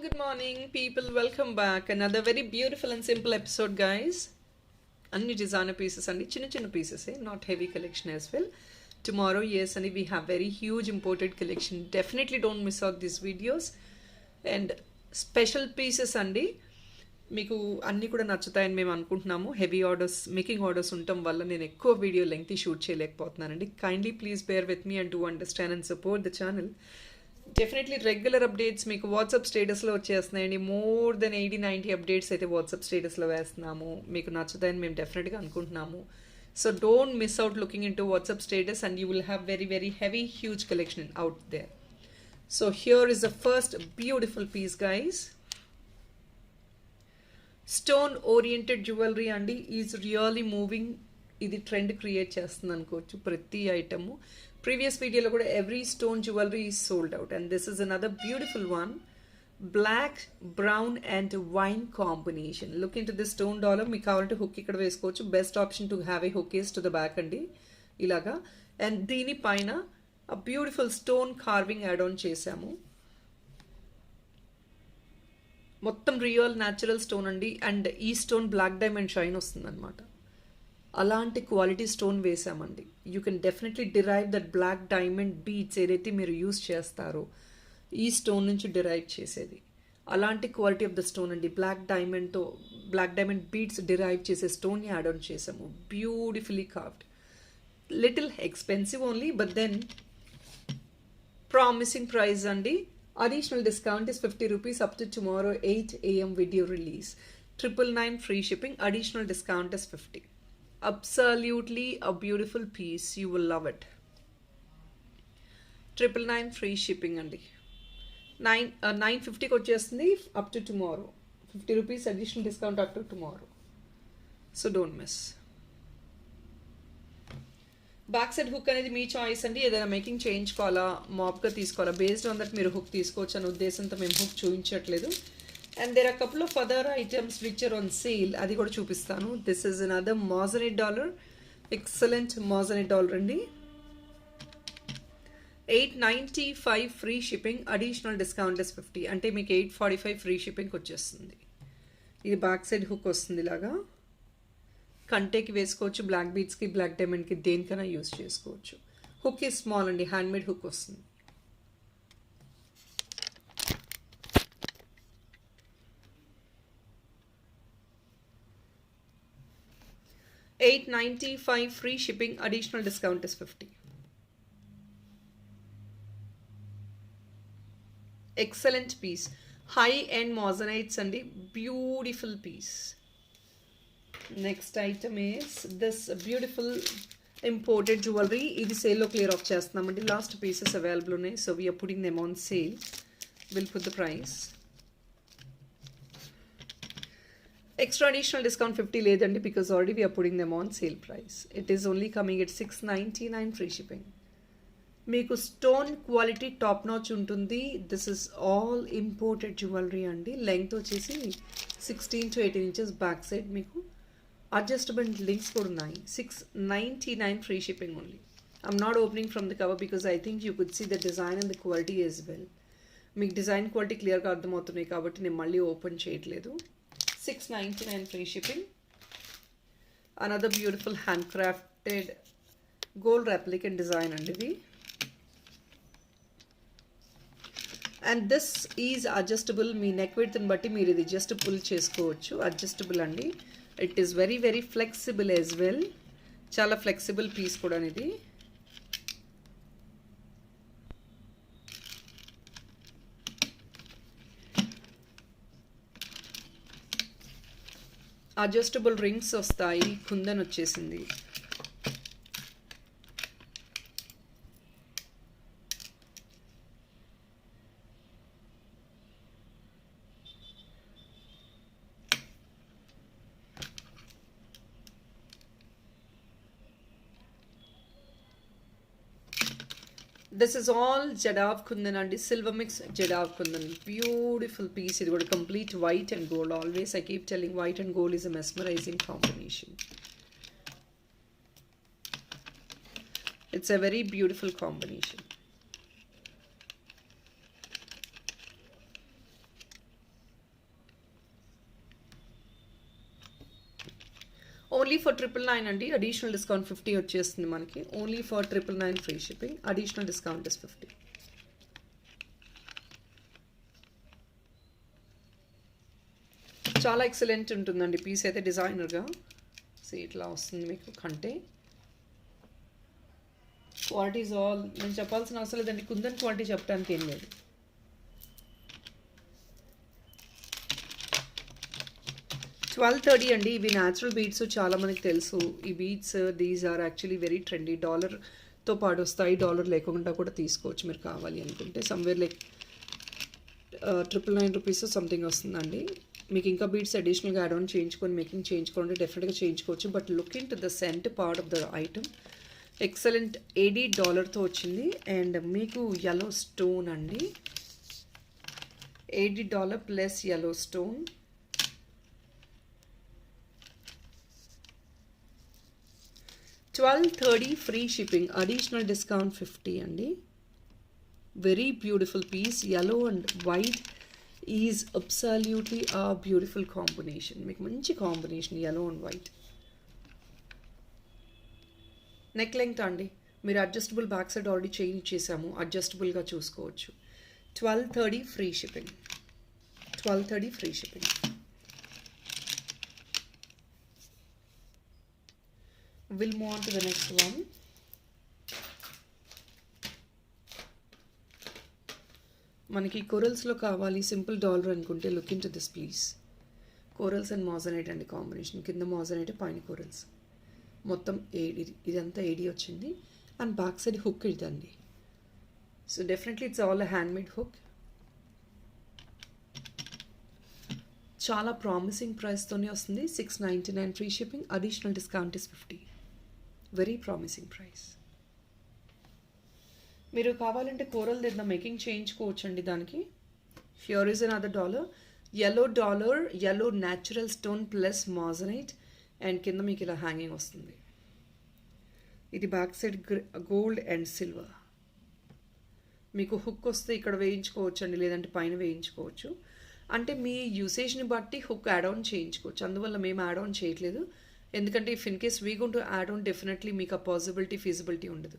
Good morning, people. Welcome back. Another very beautiful and simple episode, guys. Anni designer pieces and chinna pieces, not heavy collection as well. Tomorrow, yes, and we have very huge imported collection. Definitely don't miss out these videos. And special pieces అండి మీకు అన్నీ కూడా నచ్చుతాయని మేము అనుకుంటున్నాము. Heavy orders making orders ఉండటం వల్ల నేను ఎక్కువ వీడియో లెంగ్త్ షూట్ చేయలేకపోతున్నానండి. Kindly please bear with me and do understand and support the channel. Definitely regular updates మీకు వాట్సాప్ స్టేటస్లో వచ్చేస్తున్నాయండి. మోర్ దెన్ 80-90 అప్డేట్స్ అయితే వాట్సాప్ స్టేటస్లో వేస్తున్నాము. మీకు నచ్చుతాయని మేము డెఫినెట్గా అనుకుంటున్నాము. So don't miss out looking in to WhatsApp status and you will have very very heavy huge collection out there. So here is the first beautiful piece guys. Stone oriented jewellery అండి is really moving. ఇది trend create చేస్తుంది అనుకోవచ్చు ప్రతి item. Previous వీడియోలో కూడా every stone jewellery is sold out and this is another beautiful one. Black brown and wine combination. Look in to this stone dollar. మీకు కావాలంటే hook ఇక్కడ వేసుకోవచ్చు. Best option to have a hook is to the back అండి ఇలాగా. And దీనిపైన ఆ beautiful stone carving add on చేశాము. మొత్తం రియల్ న్యాచురల్ స్టోన్ అండి. అండ్ ఈ స్టోన్ బ్లాక్ డైమండ్ షైన్ వస్తుంది అనమాట. అలాంటి క్వాలిటీ స్టోన్ వేసామండి. You can definitely derive that black diamond beads ఏదైతే మీరు యూస్ చేస్తారో ఈ స్టోన్ నుంచి డిరైవ్ చేసేది. అలాంటి క్వాలిటీ ఆఫ్ ద స్టోన్ అండి. బ్లాక్ డైమండ్ బీడ్స్ డిరైవ్ చేసే స్టోన్ యాడ్ ఆన్ చేసాము. Beautifully carved. Little expensive only but then promising price అండి. Additional discount is 50 rupees up to tomorrow 8 a.m. video release. 999 free shipping. Additional discount is 50. Absolutely a beautiful piece. You will love it. 999 free shipping andi. 950 kochesthundi up to tomorrow. 50 rupees additional discount up to tomorrow. So don't miss. Back side hook అనేది మీ choice అండి. ఏదైనా making చేయించుకోవాలా, మాప్గా తీసుకోవాలా, based on that మీరు hook తీసుకోవచ్చు అనే ఉద్దేశంతో మేము హుక్ చూపించట్లేదు. And there are couple of other items which are on sale. అది కూడా చూపిస్తాను. This is another moissanite dollar. Excellent moissanite dollar అండి. 895 free shipping. Additional discount is 50. అంటే మీకు 845 ఫ్రీ షిప్పింగ్కి వచ్చేస్తుంది. ఇది బ్యాక్ సైడ్ హుక్ వస్తుంది ఇలాగా. కంటేకి వేసుకోవచ్చు. బ్లాక్ బీడ్స్కి, బ్లాక్ డైమండ్కి దేనికైనా యూస్ చేసుకోవచ్చు. హుక్ ఈ స్మాల్ అండి. హ్యాండ్మేడ్ హుక్ వస్తుంది. $895 free shipping. Additional discount is 50. Excellent piece. High end moissanites అండి. Beautiful piece. Next item is this beautiful imported jewellery. ఇది సేల్లో క్లియర్ ఆఫ్ చేస్తున్నామండి. లాస్ట్ పీసెస్ అవైలబుల్ ఉన్నాయి. So we're putting them on sale. Will put the price. Extra additional discount 50 లేదండి, because already we're putting them on sale price. It is only coming at 699 free shipping. మీకు stone quality top notch ఉంటుంది. This is all imported jewellery అండి. Length వచ్చేసి 16 to 18 inches. Back side మీకు adjustable links కూడా ఉన్నాయి. 699 free shipping only. I'm not opening from the cover because I think you could see the design and the quality as well. మీకు design quality క్లియర్గా అర్థమవుతున్నాయి కాబట్టి నేను మళ్ళీ ఓపెన్ చేయట్లేదు. 699 free shipping. Another beautiful hand crafted gold replicant design అండి ఇది. And this is adjustable. మీ నెక్ విడ్త్ని బట్టి మీరు ఇది జస్ట్ పుల్ చేసుకోవచ్చు. అడ్జస్టబుల్ అండి. It is very very flexible as well. చాలా ఫ్లెక్సిబుల్ పీస్ కూడా ఇది. అడ్జస్టబుల్ రింగ్స్ వస్తాయి. కుందన్ వచ్చేసింది. This is all Jadav Kundan and silver mix Jadav Kundan. Beautiful piece. It got a complete white and gold. Always I keep telling white and gold is a mesmerizing combination. It's a very beautiful combination. Only for 999 అండి. Additional discount 50 వచ్చేస్తుంది మనకి. Only for 999 free shipping. Additional discount is 50. చాలా excellent ఉంటుందండి piece అయితే డిజైనర్గా. So ఇట్లా వస్తుంది మీకు కంటే. క్వాలిటీస్ ఆల్ నేను చెప్పాల్సిన అవసరం లేదండి. కుందన్ క్వాలిటీ చెప్పడానికి ఏం లేదు. $1230 అండి. ఇవి న్యాచురల్ బీడ్స్, చాలా మనకి తెలుసు. ఈ beads these are actually very trendy. డాలర్తో పాటు వస్తాయి, డాలర్ లేకుండా కూడా తీసుకోవచ్చు మీరు కావాలి అనుకుంటే. సమ్వేర్ లైక్ 999 రూపీస్ సంథింగ్ వస్తుందండి. మీకు ఇంకా బీడ్స్ అడిషనల్గా యాడ్ ఆన్ చేయించుకొని మేకింగ్ చేయించుకోవాలంటే డెఫినెట్గా చేయించుకోవచ్చు. But look in to the cent part of the item. Excellent $80తో వచ్చింది. అండ్ మీకు యెల్లో స్టోన్ అండి. $80 plus yellow stone. $1230 free shipping. Additional discount 50 అండి. Very beautiful piece. yellow and white is absolutely a beautiful combination. మీకు మంచి combination yellow and white. Neck length అండి, మీరు adjustable back side already chain ఇచ్చేసాము, అడ్జస్టబుల్గా చూసుకోవచ్చు. 1230 free shipping. 1230 free shipping. We'll move on to the next one. మనకి కోరల్స్లో కావాలి సింపుల్ డాలర్ అనుకుంటే look in to this please. Corals and moissanite అండి కాంబినేషన్. కింద మోజనైట్ పైన కోరల్స్. మొత్తం ఇదంతా ఏడి వచ్చింది. అండ్ బ్యాక్ సైడ్ హుక్ ఇదండి. So definitely it's all handmade hook. చాలా ప్రామిసింగ్ ప్రైస్తోనే వస్తుంది. 699 free shipping. Additional discount is 50. Very promising price. మీరు కావాలంటే కోరల్ దగ్గర మేకింగ్ చేయించుకోవచ్చండి దానికి. Here is another dollar. Dollar yellow natural stone plus moissanite. And కింద మీకు ఇలా హ్యాంగింగ్ వస్తుంది. ఇది back side gold and silver. మీకు హుక్ వస్తే ఇక్కడ వేయించుకోవచ్చు అండి, లేదంటే పైన వేయించుకోవచ్చు. అంటే మీ యూసేజ్ని బట్టి హుక్ యాడ్ ఆన్ చేయించుకోవచ్చు. అందువల్ల మేము యాడ్ ఆన్ చేయట్లేదు. ఎందుకంటే if in case we gonna to add on definitely మీకు ఆ పాసిబిలిటీ ఫీజిబిలిటీ ఉండదు.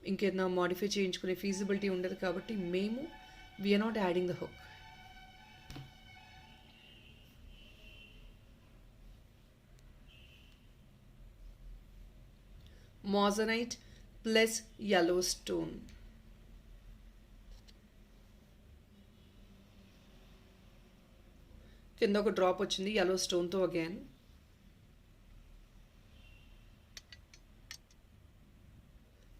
ఇంకేదైనా మాడిఫై చేయించుకునే ఫీజిబిలిటీ ఉండదు. కాబట్టి మేము we're not adding the hook. Moissanite plus yellow stone. కింద ఒక డ్రాప్ వచ్చింది yellow స్టోన్తో అగైన్.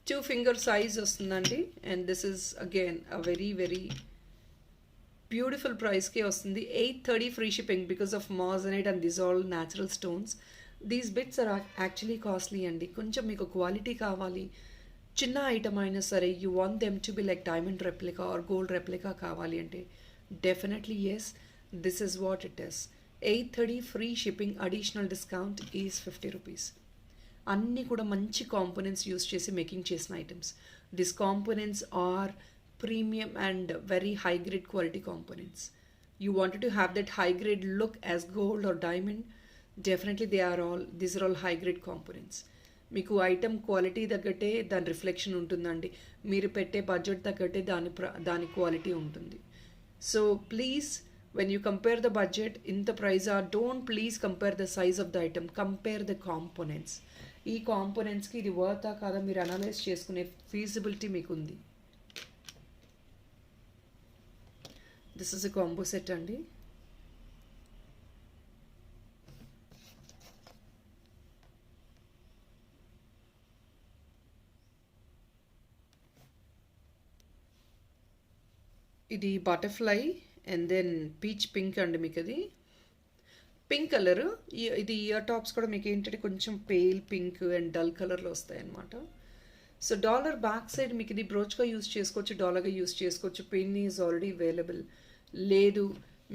టూ ఫింగర్ సైజ్ వస్తుందండి. And this is again a very very beautiful ప్రైస్కే వస్తుంది. 830 free shipping because of moissanite and this all natural stones. These bits are actually costly అండి. కొంచెం మీకు క్వాలిటీ కావాలి, చిన్న ఐటమ్ అయినా సరే, you want them to be like diamond replica or gold replica కావాలి అంటే definitely yes, this is what it is. 830 free shipping. Additional discount is 50 rupees. అన్నీ కూడా మంచి కాంపోనెంట్స్ యూస్ చేసి మేకింగ్ చేసిన items. This components are premium and very high grade quality components. You wanted to have that high grade look as gold or diamond, definitely these are all high grade components. మీకు item quality తగ్గట్టే దాని reflection ఉంటుందండి. మీరు పెట్టే budget తగ్గట్టే దాని quality ఉంటుంది. So please when you compare the budget in the price don't please compare the size of the item, compare the components. ఈ కాంపోనెంట్స్కి ఇది వర్తా కాదా మీరు అనలైజ్ చేసుకునే ఫీజిబిలిటీ మీకు ఉంది. This is a combo set అండి. ఇది butterfly and then peach pink అండి. మీకు అది పింక్ కలర్. ఇది ఇయర్ టాప్స్ కూడా మీకు ఏంటంటే కొంచెం పేల్ పింక్ అండ్ డల్ కలర్లో వస్తాయి అన్నమాట. సో డాలర్ బ్యాక్ సైడ్ మీకు ఇది బ్రోచ్గా యూస్ చేసుకోవచ్చు, డాలర్గా యూస్ చేసుకోవచ్చు. Pin is already available. లేదు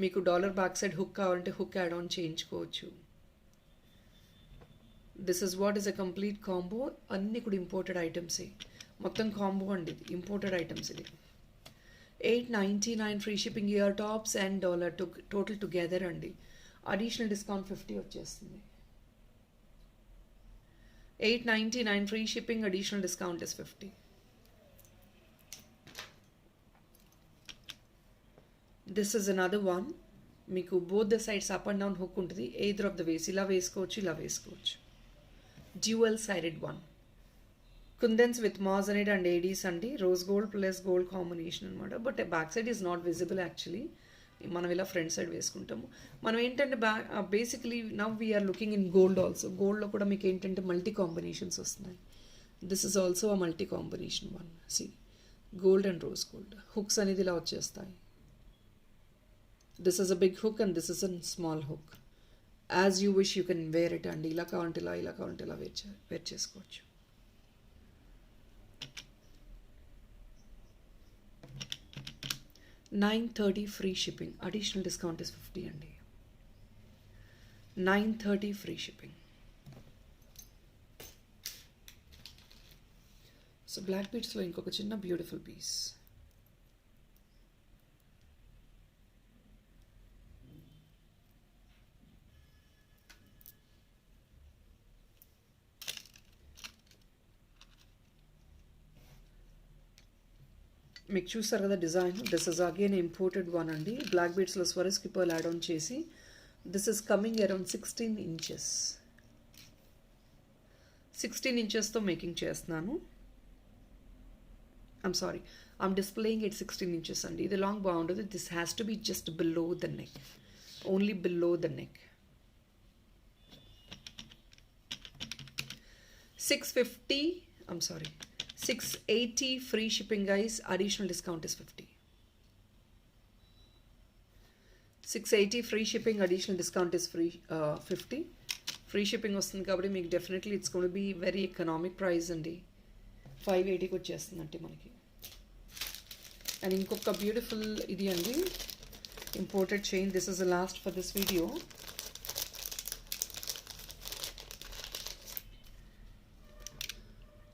మీకు డాలర్ బ్యాక్ సైడ్ హుక్ కావాలంటే హుక్ యాడ్ ఆన్ చేయించుకోవచ్చు. This is what is a complete combo. అన్నీ కూడా ఇంపోర్టెడ్ ఐటమ్సే. మొత్తం కాంబో అండి ఇది, ఇంపోర్టెడ్ ఐటమ్స్ ఇది. 899 free shipping. Ear tops and dollar total together అండి. అడిషనల్ డిస్కౌంట్ 50 వచ్చేస్తుంది. 899 free shipping, additional discount is 50. This is another one. మీకు both the sides up and down hook ఉంటుంది. Either of the ways ఇలా వేసుకోవచ్చు, ఇలా వేసుకోవచ్చు. Dual sided one. Kundans with moissanite and ADs అండి. Rose gold plus gold combination అనమాట. But back side is not visible actually. మనం ఇలా front side వేసుకుంటాము. మనం ఏంటంటే basically now we are looking in gold also. గోల్డ్లో కూడా మీకు ఏంటంటే మల్టీ కాంబినేషన్స్ వస్తున్నాయి. This is also a multi combination one. See gold and rose gold hooks అనేది ఇలా వచ్చేస్తాయి. This is a big hook and this is a small hook. As you wish you can wear it అండి. ఇలా కావాలంటే ఇలా, ఇలా కావాలంటే ఇలా వేర్ చేసుకోవచ్చు. $930 free shipping. Additional discount is 50 అండి. $930 free shipping. సో బ్లాక్ బీట్స్లో ఇంకొక చిన్న బ్యూటిఫుల్ పీస్. మీకు చూస్తారు కదా design. This is again imported one అండి. బ్లాక్ బీడ్స్లో స్వరస్కి పర్ల్ యాడ్ ఆన్ చేసి this is coming around 16 inches. 16 inchesతో మేకింగ్ చేస్తున్నాను. I'm sorry, I'm displaying it 16 inches అండి. ఇది లాంగ్ బాగుంటుంది. This has to be just below the neck, only below the neck. 650, I'm sorry, 680 free shipping guys. Additional discount is 50. 680 free shipping, additional discount is 50. Free shipping వస్తుంది కాబట్టి మీకు definitely it's gonna be very economic price అండి. 580కి వచ్చేస్తుందంటే మనకి. And ఇంకొక beautiful ఇది అండి, imported chain. This is the last for this video.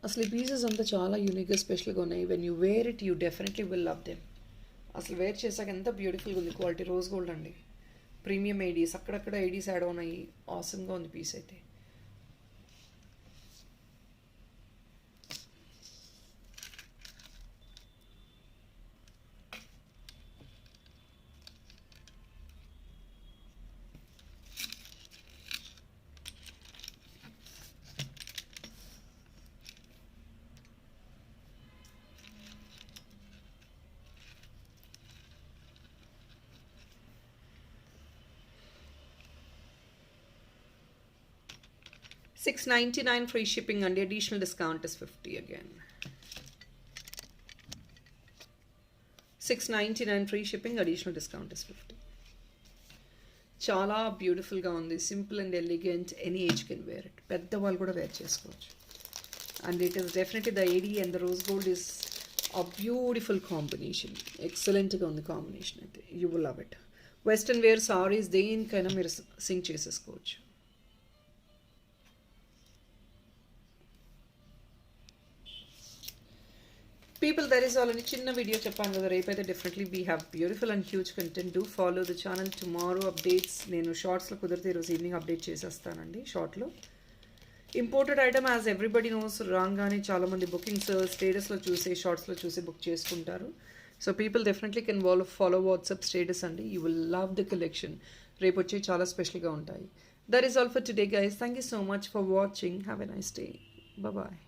అసలు ఈ పీసెస్ అంతా చాలా యూనిక్గా స్పెషల్గా ఉన్నాయి. When you wear it you definitely will love them. అసలు వేర్ చేసాక ఎంత బ్యూటిఫుల్గా ఉంది. క్వాలిటీ రోజ్ గోల్డ్ అండి. ప్రీమియం ఐడీస్, అక్కడక్కడ ఐడీస్ యాడ్ ఉన్నాయి. ఆసమ్గా ఉంది పీస్ అయితే. $699 free shipping and the additional discount is 50 again. $699 free shipping, additional discount is 50. చాలా బ్యూటిఫుల్గా ఉంది. Simple and elegant. Any age can wear it. పెద్దవాళ్ళు కూడా వేర్ చేసుకోవచ్చు. And it is definitely the AD and the rose gold is a beautiful combination. ఎక్సలెంట్గా ఉంది combination అయితే. You will love it. Western wear saris దేనికైనా మీరు సింక్ చేసేసుకోవచ్చు. People, that is all in a chinna video చెప్పాను కదా. రేపైతే definitely we have beautiful and huge content. Do follow the channel. Tomorrow updates నేను షార్ట్స్లో కుదిరితే ఈరోజు ఈవినింగ్ అప్డేట్ చేసేస్తానండి షార్ట్లో. Imported item as everybody knows రాగానే చాలామంది బుకింగ్స్ స్టేటస్లో చూసి షార్ట్స్లో చూసి బుక్ చేసుకుంటారు. So people definitely can follow WhatsApp status అండి. You will love the collection. రేపు వచ్చి చాలా స్పెషల్గా ఉంటాయి. That is all for today guys. Thank you so much for watching. Have a nice day. Bye.